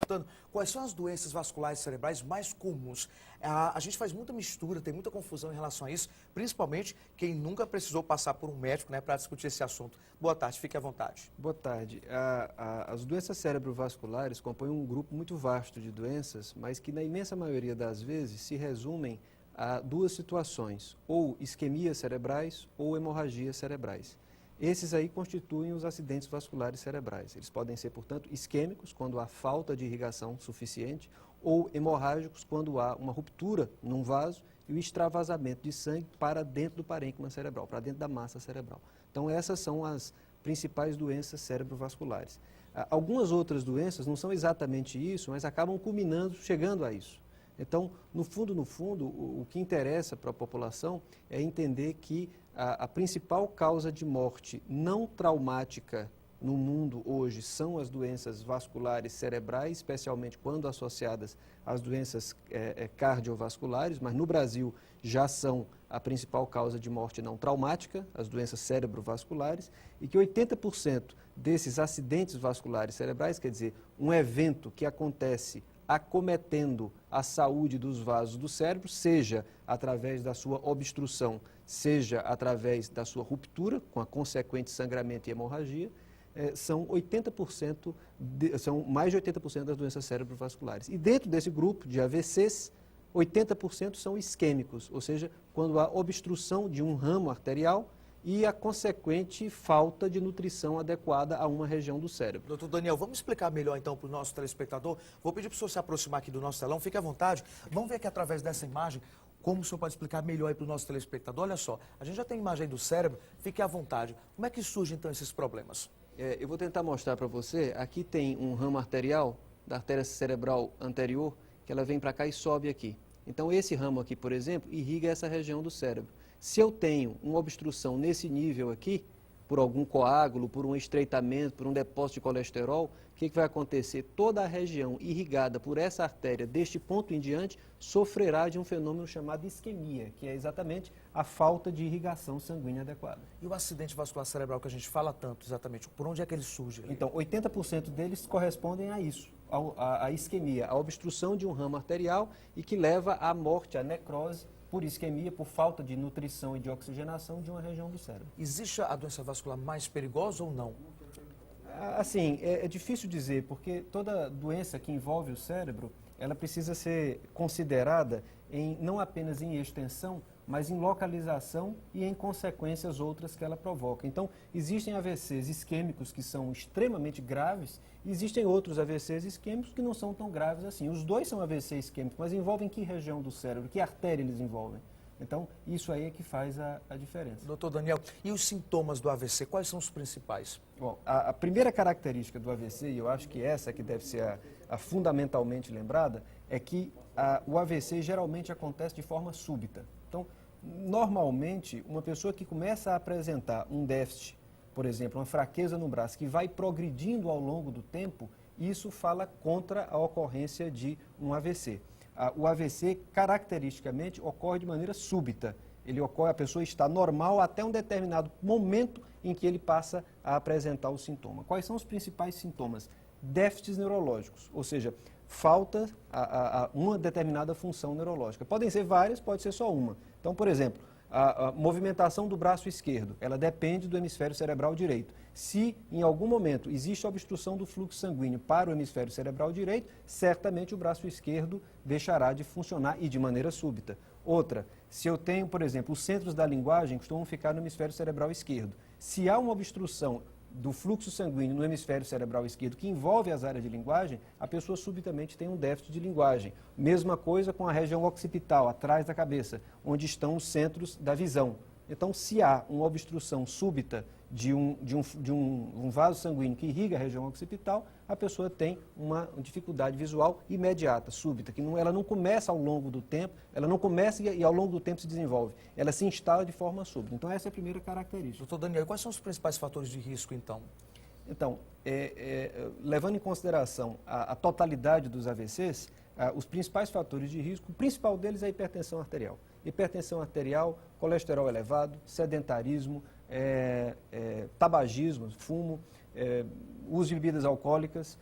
perguntando quais são as doenças vasculares cerebrais mais comuns. A gente faz muita mistura, tem muita confusão em relação a isso, principalmente quem nunca precisou passar por um médico, né, para discutir esse assunto. Boa tarde, fique à vontade. Boa tarde. As doenças cerebrovasculares compõem um grupo muito vasto de doenças, mas que na imensa maioria das vezes se resumem a duas situações, ou isquemias cerebrais ou hemorragias cerebrais. Esses aí constituem os acidentes vasculares cerebrais. Eles podem ser, portanto, isquêmicos, quando há falta de irrigação suficiente, ou hemorrágicos, quando há uma ruptura num vaso e o extravasamento de sangue para dentro do parênquima cerebral, para dentro da massa cerebral. Então, essas são as principais doenças cerebrovasculares. Algumas outras doenças não são exatamente isso, mas acabam culminando, chegando a isso. Então, no fundo, o que interessa para a população é entender que a principal causa de morte não traumática no mundo hoje são as doenças vasculares cerebrais, especialmente quando associadas às doenças cardiovasculares, mas no Brasil já são a principal causa de morte não traumática, as doenças cerebrovasculares, e que 80% desses acidentes vasculares cerebrais, quer dizer, um evento que acontece acometendo a saúde dos vasos do cérebro, seja através da sua obstrução, seja através da sua ruptura, com a consequente sangramento e hemorragia, são mais de 80% das doenças cerebrovasculares. E dentro desse grupo de AVCs, 80% são isquêmicos, ou seja, quando há obstrução de um ramo arterial e a consequente falta de nutrição adequada a uma região do cérebro. Doutor Daniel, vamos explicar melhor então para o nosso telespectador. Vou pedir para o senhor se aproximar aqui do nosso telão, fique à vontade. Vamos ver aqui através dessa imagem como o senhor pode explicar melhor para o nosso telespectador. Olha só, a gente já tem imagem aí do cérebro, fique à vontade. Como é que surgem então esses problemas? Eu vou tentar mostrar para você, aqui tem um ramo arterial da artéria cerebral anterior, que ela vem para cá e sobe aqui. Então esse ramo aqui, por exemplo, irriga essa região do cérebro. Se eu tenho uma obstrução nesse nível aqui, por algum coágulo, por um estreitamento, por um depósito de colesterol, o que vai acontecer? Toda a região irrigada por essa artéria, deste ponto em diante, sofrerá de um fenômeno chamado isquemia, que é exatamente a falta de irrigação sanguínea adequada. E o acidente vascular cerebral que a gente fala tanto, exatamente, por onde é que ele surge? Então, 80% deles correspondem a isso, a isquemia, a obstrução de um ramo arterial e que leva à morte, à necrose, por isquemia, por falta de nutrição e de oxigenação de uma região do cérebro. Existe a doença vascular mais perigosa ou não? Assim, é difícil dizer, porque toda doença que envolve o cérebro, ela precisa ser considerada não apenas em extensão, mas em localização e em consequências outras que ela provoca. Então, existem AVCs isquêmicos que são extremamente graves e existem outros AVCs isquêmicos que não são tão graves assim. Os dois são AVC isquêmicos, mas envolvem que região do cérebro, que artéria eles envolvem? Então, isso aí é que faz a diferença. Doutor Daniel, e os sintomas do AVC, quais são os principais? Bom, a primeira característica do AVC, e eu acho que essa que deve ser a fundamentalmente lembrada, é que o AVC geralmente acontece de forma súbita. Então, normalmente, uma pessoa que começa a apresentar um déficit, por exemplo, uma fraqueza no braço, que vai progredindo ao longo do tempo, isso fala contra a ocorrência de um AVC. O AVC, caracteristicamente, ocorre de maneira súbita. Ele ocorre, a pessoa está normal até um determinado momento em que ele passa a apresentar o sintoma. Quais são os principais sintomas? Déficits neurológicos, ou seja, falta uma determinada função neurológica. Podem ser várias, pode ser só uma. Então, por exemplo, a movimentação do braço esquerdo, ela depende do hemisfério cerebral direito. Se em algum momento existe obstrução do fluxo sanguíneo para o hemisfério cerebral direito, certamente o braço esquerdo deixará de funcionar e de maneira súbita. Outra, se eu tenho, por exemplo, os centros da linguagem costumam ficar no hemisfério cerebral esquerdo. Se há uma obstrução do fluxo sanguíneo no hemisfério cerebral esquerdo que envolve as áreas de linguagem, a pessoa subitamente tem um déficit de linguagem. Mesma coisa com a região occipital, atrás da cabeça, onde estão os centros da visão. Então, se há uma obstrução súbita de um vaso sanguíneo que irriga a região occipital, a pessoa tem uma dificuldade visual imediata, súbita, que ela não começa ao longo do tempo, ela não começa e ao longo do tempo se desenvolve, ela se instala de forma súbita. Então, essa é a primeira característica. Doutor Daniel, quais são os principais fatores de risco, então? Então, levando em consideração a totalidade dos AVCs, os principais fatores de risco, o principal deles é a hipertensão arterial. Hipertensão arterial, colesterol elevado, sedentarismo, tabagismo, fumo, uso de bebidas alcoólicas,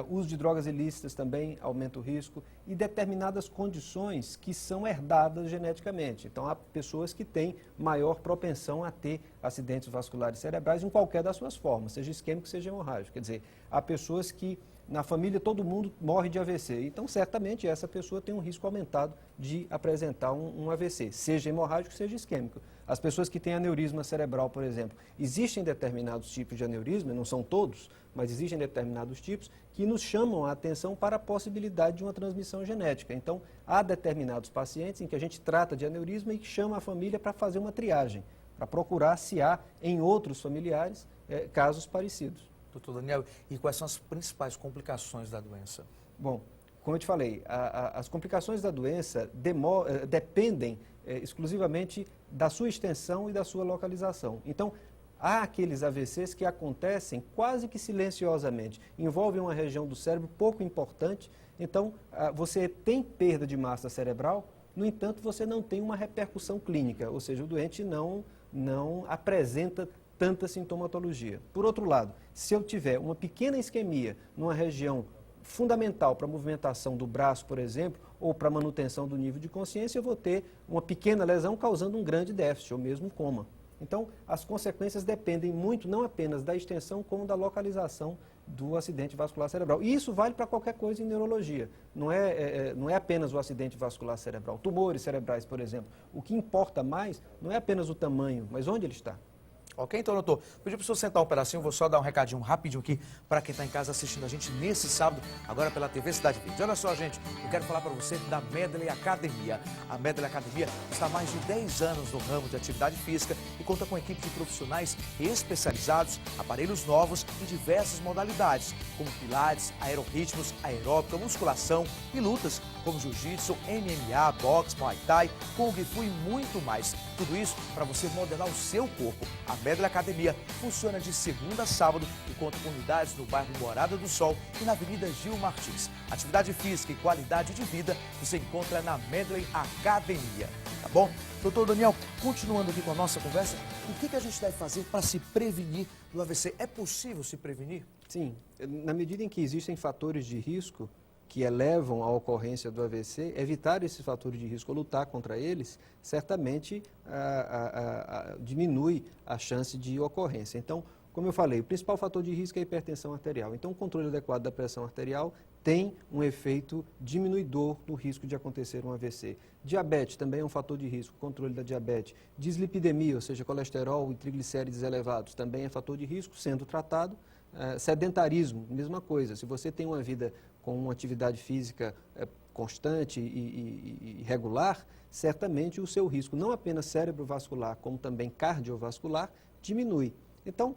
uso de drogas ilícitas também aumenta o risco e determinadas condições que são herdadas geneticamente. Então, há pessoas que têm maior propensão a ter acidentes vasculares cerebrais em qualquer das suas formas, seja isquêmico, seja hemorrágico. Quer dizer, há pessoas que na família todo mundo morre de AVC, então certamente essa pessoa tem um risco aumentado de apresentar um AVC, seja hemorrágico, seja isquêmico. As pessoas que têm aneurisma cerebral, por exemplo, existem determinados tipos de aneurisma, não são todos, mas existem determinados tipos que nos chamam a atenção para a possibilidade de uma transmissão genética. Então, há determinados pacientes em que a gente trata de aneurisma e que chama a família para fazer uma triagem, para procurar se há em outros familiares casos parecidos. Doutor Daniel, e quais são as principais complicações da doença? Bom, como eu te falei, as complicações da doença dependem exclusivamente da sua extensão e da sua localização. Então, há aqueles AVCs que acontecem quase que silenciosamente, envolvem uma região do cérebro pouco importante, então você tem perda de massa cerebral, no entanto, você não tem uma repercussão clínica, ou seja, o doente não apresenta tanta sintomatologia. Por outro lado, se eu tiver uma pequena isquemia numa região fundamental para a movimentação do braço, por exemplo, ou para a manutenção do nível de consciência, eu vou ter uma pequena lesão causando um grande déficit, ou mesmo coma. Então, as consequências dependem muito, não apenas da extensão, como da localização do acidente vascular cerebral. E isso vale para qualquer coisa em neurologia. Não é apenas o acidente vascular cerebral. Tumores cerebrais, por exemplo. O que importa mais não é apenas o tamanho, mas onde ele está. Ok, então, doutor, pedi para o senhor sentar um pedacinho, vou só dar um recadinho rapidinho aqui para quem está em casa assistindo a gente nesse sábado, agora pela TV Cidade Verde. Olha só, gente, eu quero falar para você da Medley Academia. A Medley Academia está há mais de 10 anos no ramo de atividade física e conta com equipe de profissionais especializados, aparelhos novos e diversas modalidades, como pilates, aerorritmos, aeróbica, musculação e lutas, como jiu-jitsu, MMA, boxe, muay thai, kung fu e muito mais. Tudo isso para você modelar o seu corpo. A Medley Academia funciona de segunda a sábado e conta com unidades no bairro Morada do Sol e na Avenida Gil Martins. Atividade física e qualidade de vida você encontra na Medley Academia. Tá bom? Doutor Daniel, continuando aqui com a nossa conversa, o que a gente deve fazer para se prevenir do AVC? É possível se prevenir? Sim, na medida em que existem fatores de risco que elevam a ocorrência do AVC, evitar esses fatores de risco ou lutar contra eles, certamente diminui a chance de ocorrência. Então, como eu falei, o principal fator de risco é a hipertensão arterial. Então, o controle adequado da pressão arterial tem um efeito diminuidor no risco de acontecer um AVC. Diabetes também é um fator de risco, controle da diabetes. Dislipidemia, ou seja, colesterol e triglicérides elevados, também é fator de risco, sendo tratado. Sedentarismo, mesma coisa. Se você tem uma vida com uma atividade física constante e regular, certamente o seu risco, não apenas cerebrovascular, como também cardiovascular, diminui. Então,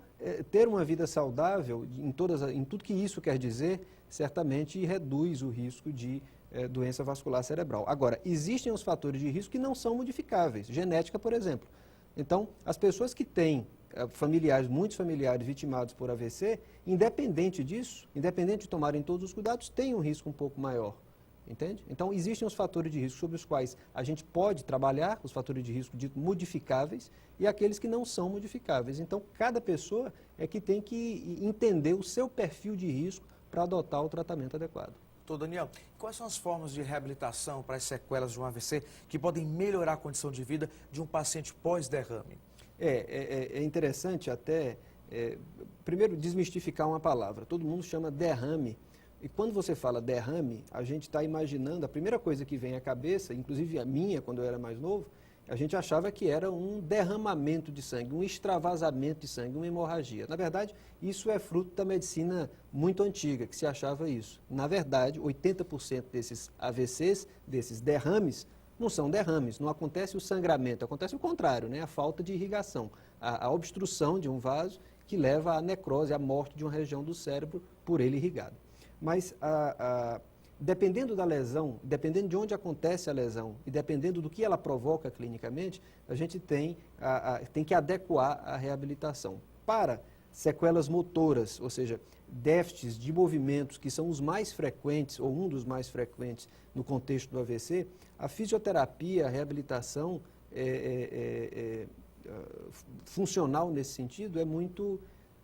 ter uma vida saudável, em tudo que isso quer dizer, certamente reduz o risco de doença vascular cerebral. Agora, existem os fatores de risco que não são modificáveis, genética, por exemplo. Então, as pessoas que têm muitos familiares vitimados por AVC, independente disso, independente de tomarem todos os cuidados, têm um risco um pouco maior, entende? Então, existem os fatores de risco sobre os quais a gente pode trabalhar, os fatores de risco ditos modificáveis e aqueles que não são modificáveis. Então, cada pessoa é que tem que entender o seu perfil de risco para adotar o tratamento adequado. Doutor Daniel, quais são as formas de reabilitação para as sequelas de um AVC que podem melhorar a condição de vida de um paciente pós-derrame? É interessante até, primeiro, desmistificar uma palavra. Todo mundo chama derrame. E quando você fala derrame, a gente está imaginando, a primeira coisa que vem à cabeça, inclusive a minha, quando eu era mais novo, a gente achava que era um derramamento de sangue, um extravasamento de sangue, uma hemorragia. Na verdade, isso é fruto da medicina muito antiga, que se achava isso. Na verdade, 80% desses AVCs, desses derrames, não são derrames, não acontece o sangramento, acontece o contrário, né? A falta de irrigação, a obstrução de um vaso que leva à necrose, à morte de uma região do cérebro por ele irrigado. Mas, dependendo da lesão, dependendo de onde acontece a lesão e dependendo do que ela provoca clinicamente, a gente tem que adequar a reabilitação. Para sequelas motoras, ou seja, déficits de movimentos que são os mais frequentes, ou um dos mais frequentes no contexto do AVC, a fisioterapia, a reabilitação funcional nesse sentido é muito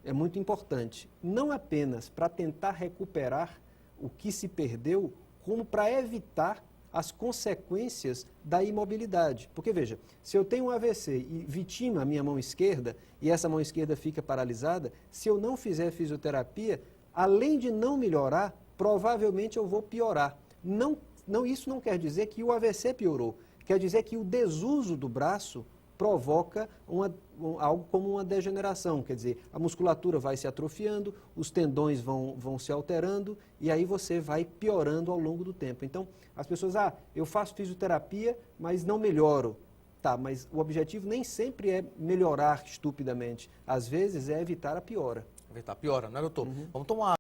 é muito importante, não apenas para tentar recuperar o que se perdeu, como para evitar as consequências da imobilidade. Porque, veja, se eu tenho um AVC e vitima a minha mão esquerda, e essa mão esquerda fica paralisada, se eu não fizer fisioterapia, além de não melhorar, provavelmente eu vou piorar. Isso não quer dizer que o AVC piorou, quer dizer que o desuso do braço provoca algo como uma degeneração, quer dizer, a musculatura vai se atrofiando, os tendões vão se alterando e aí você vai piorando ao longo do tempo. Então, as pessoas, eu faço fisioterapia, mas não melhoro. Tá, mas o objetivo nem sempre é melhorar estupidamente, às vezes é evitar a piora. Evitar a piora, não é, doutor? Vamos tomar